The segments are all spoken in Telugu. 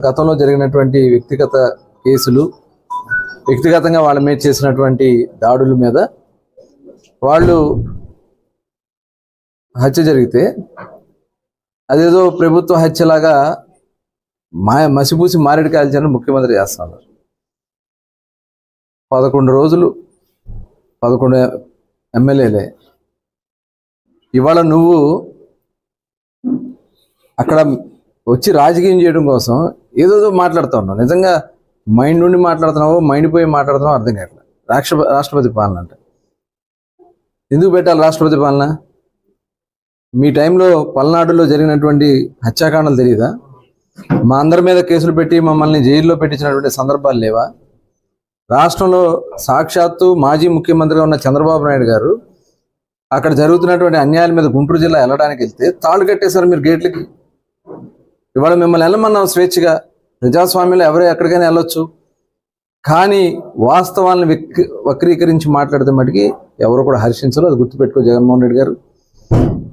గతంలో జరిగినటువంటి వ్యక్తిగత కేసులు, వ్యక్తిగతంగా వాళ్ళ మీద చేసినటువంటి దాడుల మీద వాళ్ళు హత్య జరిగితే అదేదో ప్రభుత్వ హత్యలాగా మసిపూసి మారేడు కాల్చాలని ముఖ్యమంత్రి చేస్తున్నారు. 11 రోజులు 11 ఎమ్మెల్యేలే. ఇవాళ నువ్వు అక్కడ వచ్చి రాజకీయం చేయడం కోసం ఏదో మాట్లాడుతూ ఉన్నావు. నిజంగా మైండ్ నుండి మాట్లాడుతున్నావో మైండ్ పోయి మాట్లాడుతున్నావో అర్థం కావట్లేదు. రాష్ట్రపతి పాలన అంటే ఎందుకు పెట్టాలి? రాష్ట్రపతి పాలన మీ టైంలో పల్నాడులో జరిగినటువంటి హత్యాకాండాలు తెలియదా? మా అందరి మీద కేసులు పెట్టి మమ్మల్ని జైల్లో పెట్టించినటువంటి సందర్భాలు లేవా? రాష్ట్రంలో సాక్షాత్తు మాజీ ముఖ్యమంత్రిగా ఉన్న చంద్రబాబు నాయుడు గారు అక్కడ జరుగుతున్నటువంటి అన్యాయాల మీద గుంటూరు జిల్లా వెళ్ళడానికి వెళ్తే తాళ్ళు కట్టేశారు మీరు గేట్లకి. ఇవాళ మిమ్మల్ని వెళ్ళమన్నాం స్వేచ్ఛగా. ప్రజాస్వామ్యంలో ఎవరో ఎక్కడికైనా వెళ్ళొచ్చు, కానీ వాస్తవాలను వక్రీకరించి మాట్లాడితే మటుకి ఎవరు కూడా హర్షించరు. అది గుర్తుపెట్టుకో జగన్మోహన్ రెడ్డి గారు.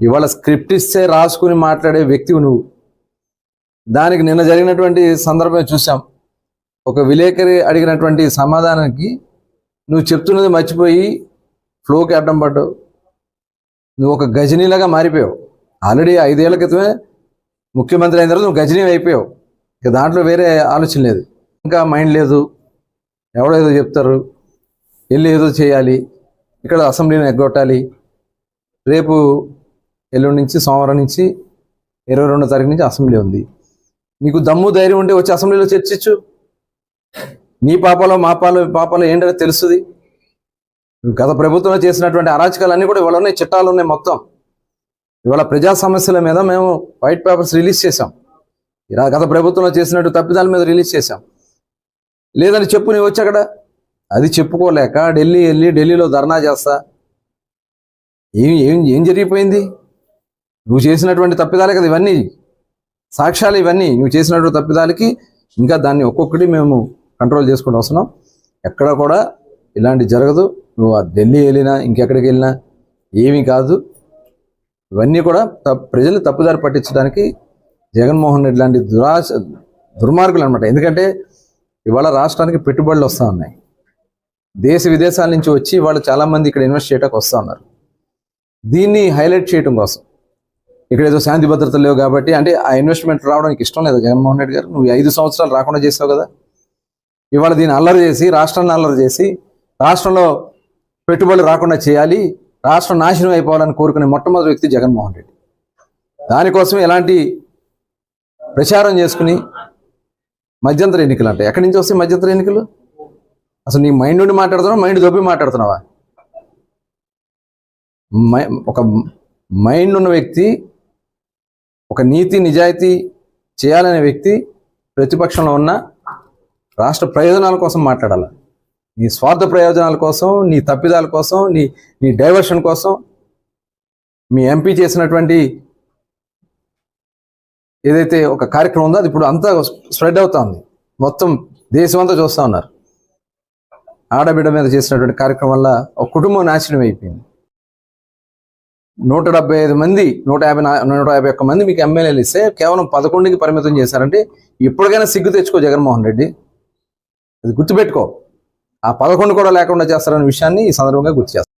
ఇవాళ స్క్రిప్ట్ ఇస్తే రాసుకుని మాట్లాడే వ్యక్తివి నువ్వు. దానికి నిన్న జరిగినటువంటి సందర్భం చూసాం. ఒక విలేకరి అడిగినటువంటి సమాధానానికి నువ్వు చెప్తున్నది మర్చిపోయి ఫ్లోకి అడ్డం పడ్డావు. నువ్వు ఒక గజనీలాగా మారిపోయావు. ఆల్రెడీ 5 ఏళ్ల క్రితమే ముఖ్యమంత్రి అయిన తర్వాత నువ్వు గజనీ అయిపోయావు. ఇక దాంట్లో వేరే ఆలోచన లేదు, ఇంకా మైండ్ లేదు. ఎవడో ఏదో చెప్తారు, వెళ్ళి ఏదో చేయాలి, ఇక్కడ అసెంబ్లీని ఎగ్గొట్టాలి. రేపు ఎల్లుండి నుంచి సోమవారం నుంచి 22వ తారీఖు నుంచి అసెంబ్లీ ఉంది. నీకు దమ్ము ధైర్యం ఉంటే వచ్చి అసెంబ్లీలో చర్చించు. నీ పాపాలో మా పాపాలో ఏంటో తెలుస్తుంది. గత ప్రభుత్వంలో చేసినటువంటి అరాచకాలన్నీ కూడా ఇవాళ ఉన్నాయి, చట్టాలు ఉన్నాయి మొత్తం. ఇవాళ ప్రజా సమస్యల మీద మేము వైట్ పేపర్స్ రిలీజ్ చేసాం. ఇలా గత ప్రభుత్వంలో చేసినట్టు తప్పిదాల మీద రిలీజ్ చేసాం. లేదని చెప్పు, నీవు వచ్చి అక్కడ అది చెప్పుకోలేక ఢిల్లీలో ధర్నా చేస్తా. ఏం జరిగిపోయింది? నువ్వు చేసినటువంటి తప్పిదాలే కదా ఇవన్నీ, సాక్ష్యాలు ఇవన్నీ. నువ్వు చేసినటువంటి తప్పిదాలకి ఇంకా దాన్ని ఒక్కొక్కటి మేము కంట్రోల్ చేసుకుంటూ వస్తున్నాం. ఎక్కడ కూడా ఇలాంటి జరగదు. నువ్వు ఢిల్లీ వెళ్ళినా ఇంకెక్కడికి వెళ్ళినా ఏమీ కాదు. ఇవన్నీ కూడా ప్రజలు తప్పుదారి పట్టించడానికి జగన్మోహన్ రెడ్డి లాంటి దుర్మార్గులు అనమాట. ఎందుకంటే ఇవాళ రాష్ట్రానికి పెట్టుబడులు వస్తూ ఉన్నాయి. దేశ విదేశాల నుంచి వచ్చి వాళ్ళు చాలామంది ఇక్కడ ఇన్వెస్ట్ చేయడానికి వస్తూ ఉన్నారు. దీన్ని హైలైట్ చేయడం కోసం ఇక్కడ ఏదో శాంతి భద్రతలు లేవు కాబట్టి, అంటే ఆ ఇన్వెస్ట్మెంట్ రావడానికి ఇష్టం లేదా జగన్మోహన్ రెడ్డి గారు? నువ్వు 5 సంవత్సరాలు రాకుండా చేసావు కదా. ఇవాళ దీన్ని అల్లరి చేసి, రాష్ట్రాన్ని అల్లరి చేసి, రాష్ట్రంలో పెట్టుబడులు రాకుండా చేయాలి, రాష్ట్రం నాశనం అయిపోవాలని కోరుకునే మొట్టమొదటి వ్యక్తి జగన్మోహన్ రెడ్డి. దానికోసం ఎలాంటి ప్రచారం చేసుకుని మధ్యంతర ఎన్నికలు అంటే ఎక్కడి నుంచి వస్తాయి మధ్యంతర ఎన్నికలు? అసలు నీ మైండ్ నుండి మాట్లాడుతున్నావా, మైండ్ దొబ్బి మాట్లాడుతున్నావా? ఒక మైండ్ ఉన్న వ్యక్తి, ఒక నీతి నిజాయితీ చేయాలనే వ్యక్తి ప్రతిపక్షంలో ఉన్న రాష్ట్ర ప్రయోజనాల కోసం మాట్లాడాలి. నీ స్వార్థ ప్రయోజనాల కోసం, నీ తప్పిదాల కోసం, నీ డైవర్షన్ కోసం మీ ఎంపీ చేసినటువంటి ఏదైతే ఒక కార్యక్రమం ఉందో అది ఇప్పుడు అంతా స్ప్రెడ్ అవుతా ఉంది. మొత్తం దేశం అంతా చూస్తూ ఉన్నారు. ఆడబిడ్డ మీద చేసినటువంటి కార్యక్రమం వల్ల ఒక కుటుంబం నాశనం అయిపోయింది. 175 మంది 151 మంది మీకు ఎమ్మెల్యేలు ఇస్తే కేవలం 11కి పరిమితం చేశారంటే ఇప్పటికైనా సిగ్గు తెచ్చుకో జగన్మోహన్ రెడ్డి. అది గుర్తుపెట్టుకో. ఆ 11 కూడా లేకుండా చేస్తారనే విషయాన్ని ఈ సందర్భంగా గుర్తు చేస్తాను.